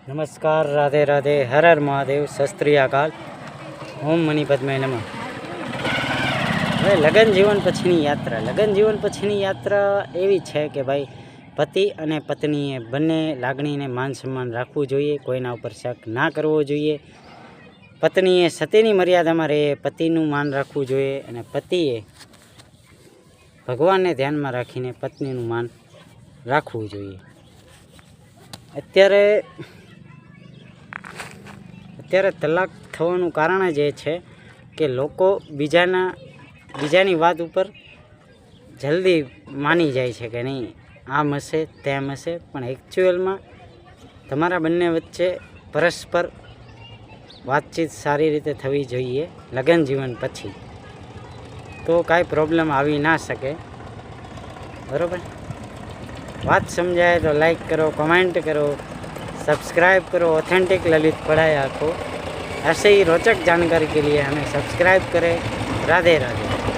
નમસ્કાર, રાધે રાધે, હર હર મહાદેવ, શસ્ત્રી અકાલ, ઓમ મની પદ્મે નમઃ. હવે લગ્ન જીવન પછીની યાત્રા એવી છે કે ભાઈ પતિ અને પત્નીએ બંને લાગણીને માન સન્માન રાખવું જોઈએ, કોઈના ઉપર શક ના કરવો જોઈએ. પત્નીએ સતીની મર્યાદામાં રહે, પતિનું માન રાખવું જોઈએ, અને પતિએ ભગવાનને ધ્યાનમાં રાખીને પત્નીનું માન રાખવું જોઈએ. અત્યારે તલાક થવાનું કારણ જ એ છે કે લોકો બીજાની વાત ઉપર જલ્દી માની જાય છે કે નહીં આમ હશે તેમ હશે, પણ એકચ્યુઅલમાં તમારા બંને વચ્ચે પરસ્પર વાતચીત સારી રીતે થવી જોઈએ. લગ્ન જીવન પછી તો કાંઈ પ્રોબ્લેમ આવી ના શકે, બરાબર? बात समझाए तो लाइक करो, कमेंट करो, सब्सक्राइब करो. ऑथेंटिक ललित पढ़ाई आपको ऐसे ही रोचक जानकारी के लिए हमें सब्सक्राइब करें. राधे राधे.